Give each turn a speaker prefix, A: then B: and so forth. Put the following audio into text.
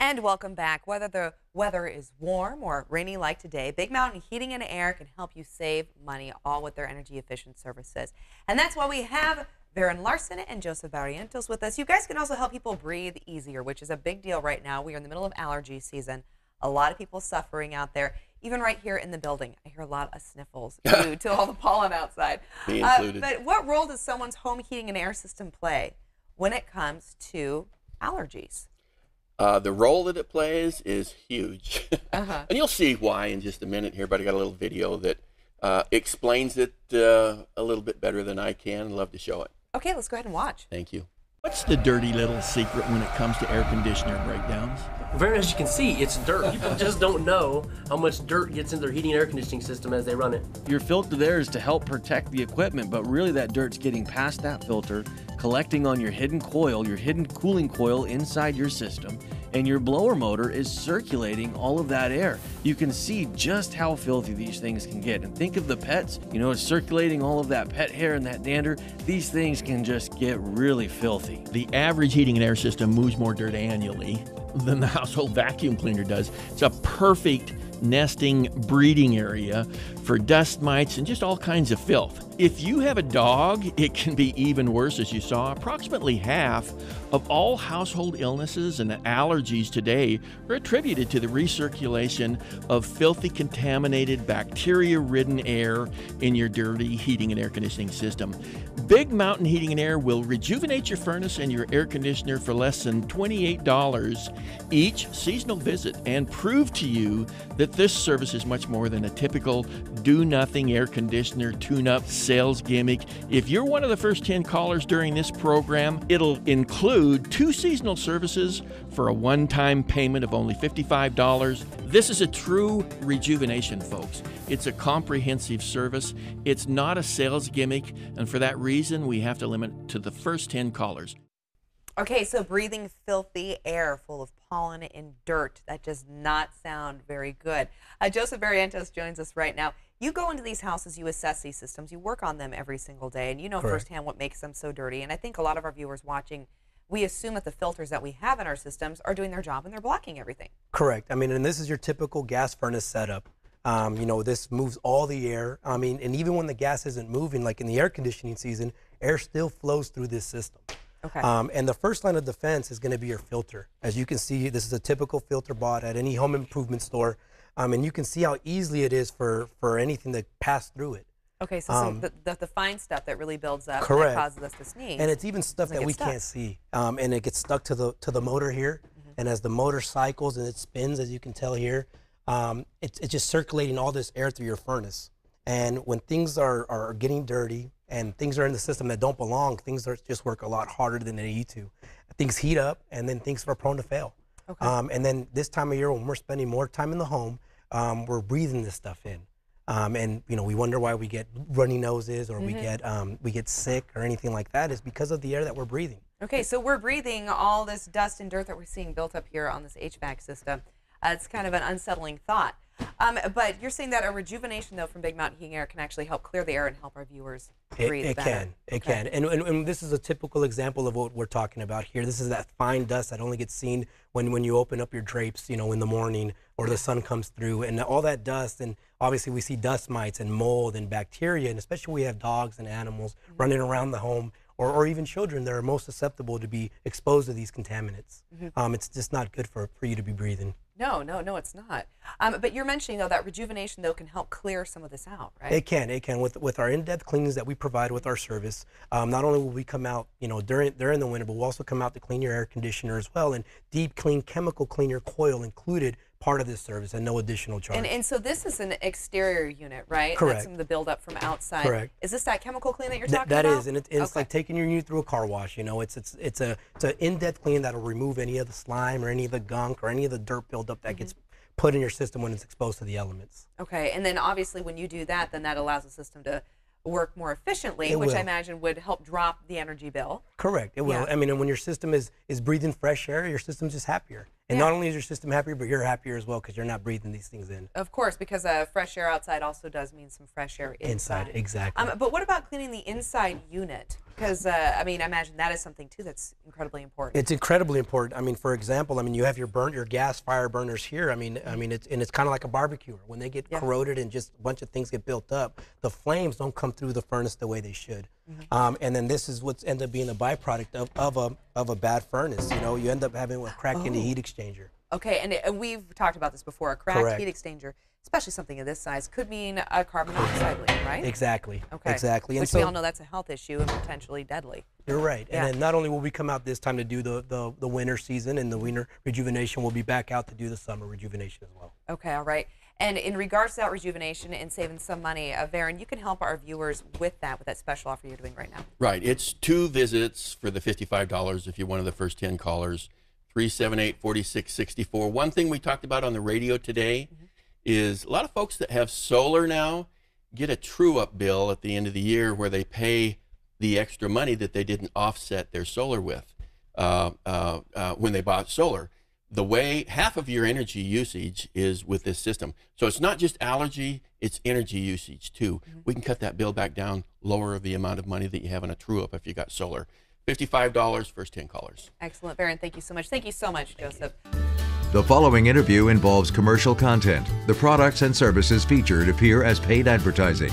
A: And welcome back. Whether the weather is warm or rainy like today, Big Mountain Heating and Air can help you save money, all with their energy efficient services. And that's why we have Varen Larson and Joseph Barrientos with us. You guys can also help people breathe easier, which is a big deal right now. We are in the middle of allergy season. A lot of people suffering out there, even right here in the building. I hear a lot of sniffles due to all the pollen outside.
B: Me included.
A: But what role does someone's home heating and air system play when it comes to allergies?
B: The role that it plays is huge. And you'll see why in just a minute here, but I got a little video that explains it a little bit better than I can. I'd love to show it.
A: Okay, let's go ahead and watch.
B: Thank you.
C: What's the dirty little secret when it comes to air conditioner breakdowns?
D: Very as you can see, it's dirt. People just don't know how much dirt gets into their heating and air conditioning system as they run it.
E: Your filter there is to help protect the equipment, but really that dirt's getting past that filter, collecting on your hidden coil, your hidden cooling coil inside your system, and your blower motor is circulating all of that air. You can see just how filthy these things can get. And think of the pets, it's circulating all of that pet hair and that dander. These things can just get really filthy.
C: The average heating and air system moves more dirt annually than the household vacuum cleaner does. It's a perfect nesting breeding area for dust mites and just all kinds of filth. If you have a dog, it can be even worse. As you saw, approximately half of all household illnesses and allergies today are attributed to the recirculation of filthy, contaminated, bacteria-ridden air in your dirty heating and air conditioning system. Big Mountain Heating and Air will rejuvenate your furnace and your air conditioner for less than $28 each seasonal visit and prove to you that this service is much more than a typical do-nothing air conditioner tune-up sales gimmick. If you're one of the first 10 callers during this program, it'll include 2 seasonal services for a one-time payment of only $55. This is a true rejuvenation, folks. It's a comprehensive service. It's not a sales gimmick, and for that reason, we have to limit to the first 10 callers.
A: Okay, so breathing filthy air full of pollen and dirt, that does not sound very good. Joseph Barrientos joins us right now. You go into these houses, you assess these systems, you work on them every single day, and you know
F: Correct.
A: firsthand what makes them so dirty. And I think a lot of our viewers watching, we assume that the filters that we have in our systems are doing their job and they're blocking everything.
F: Correct. I mean, and this is your typical gas furnace setup. This moves all the air. I mean, and even when the gas isn't moving, like in the air conditioning season, air still flows through this system.
A: Okay.
F: And the first line of defense is going to be your filter. As you can see, this is a typical filter bought at any home improvement store. And you can see how easily it is for anything to pass through it.
A: Okay, so the fine stuff that really builds up
F: Correct.
A: that causes us to sneeze.
F: And it's even stuff that we can't see. And it gets stuck to the motor here. And as the motor cycles and it spins, as you can tell here, it's just circulating all this air through your furnace. And when things are getting dirty and things are in the system that don't belong, things just work a lot harder than they need to. Things heat up, and then things are prone to fail.
A: Okay.
F: And then this time of year, when we're spending more time in the home, we're breathing this stuff in. And we wonder why we get runny noses or we get sick or anything like that. Is because of the air that we're breathing.
A: Okay, so we're breathing all this dust and dirt that we're seeing built up here on this HVAC system. It's kind of an unsettling thought. But you're saying that a rejuvenation, though, from Big Mountain Heating Air can actually help clear the air and help our viewers breathe better.
F: It can. And this is a typical example of what we're talking about here. This is that fine dust that only gets seen when you open up your drapes, in the morning or the sun comes through. And all that dust, and obviously we see dust mites and mold and bacteria, and especially when we have dogs and animals running around the home, or even children that are most susceptible to be exposed to these contaminants. It's just not good for you to be breathing.
A: No, it's not. But you're mentioning, though, that rejuvenation, though, can help clear some of this out, right?
F: It can. With our in-depth cleanings that we provide with our service, not only will we come out, during the winter, but we'll also come out to clean your air conditioner as well, and deep clean, chemical clean your coil included part of this service and no additional charge.
A: And so this is an exterior unit, right?
F: Correct.
A: That's some of the buildup from outside.
F: Correct.
A: Is this that chemical clean that you're talking
F: That
A: about?
F: is, and it's like taking your unit through a car wash. It's an in-depth clean that'll remove any of the slime or any of the gunk or any of the dirt buildup that gets put in your system when it's exposed to the elements.
A: Okay, and then obviously when you do that, then that allows the system to work more efficiently,
F: It
A: which
F: will.
A: I imagine would help drop the energy bill.
F: Correct. It will.
A: Yeah.
F: I mean, and when your system is breathing fresh air, your system's just happier. And not only is your system happier, but you're happier as well because you're not breathing these things in.
A: Of course, because fresh air outside also does mean some fresh air inside.
F: Exactly.
A: But what about cleaning the inside unit? Because, I mean, I imagine that is something, too, that's incredibly important.
F: It's incredibly important. I mean, for example, I mean, you have your gas fire burners here. I mean, it's kind of like a barbecue. When they get corroded and just a bunch of things get built up, the flames don't come through the furnace the way they should. And then this is what's ended up being a byproduct of a bad furnace. You know, you end up having a crack in the heat exchanger.
A: Okay, and we've talked about this before. A cracked heat exchanger, especially something of this size, could mean a carbon monoxide leak, right?
F: Exactly.
A: Okay.
F: Exactly.
A: Which we all know that's a health issue and potentially deadly.
F: You're right. And then not only will we come out this time to do the winter season and the winter rejuvenation, we'll be back out to do the summer rejuvenation as well.
A: Okay, all right. And in regards to that rejuvenation and saving some money, Varen, you can help our viewers with that special offer you're doing right now.
B: Right. It's 2 visits for the $55 if you're one of the first 10 callers. 378-4664. One thing we talked about on the radio today is a lot of folks that have solar now get a true-up bill at the end of the year where they pay the extra money that they didn't offset their solar with when they bought solar. The way half of your energy usage is with this system. So it's not just allergy, it's energy usage too. We can cut that bill back down, lower the amount of money that you have on a true-up if you got solar. $55, first 10 callers.
A: Excellent. Varen, thank you so much. Thank you so much, Joseph.
G: The following interview involves commercial content. The products and services featured appear as paid advertising.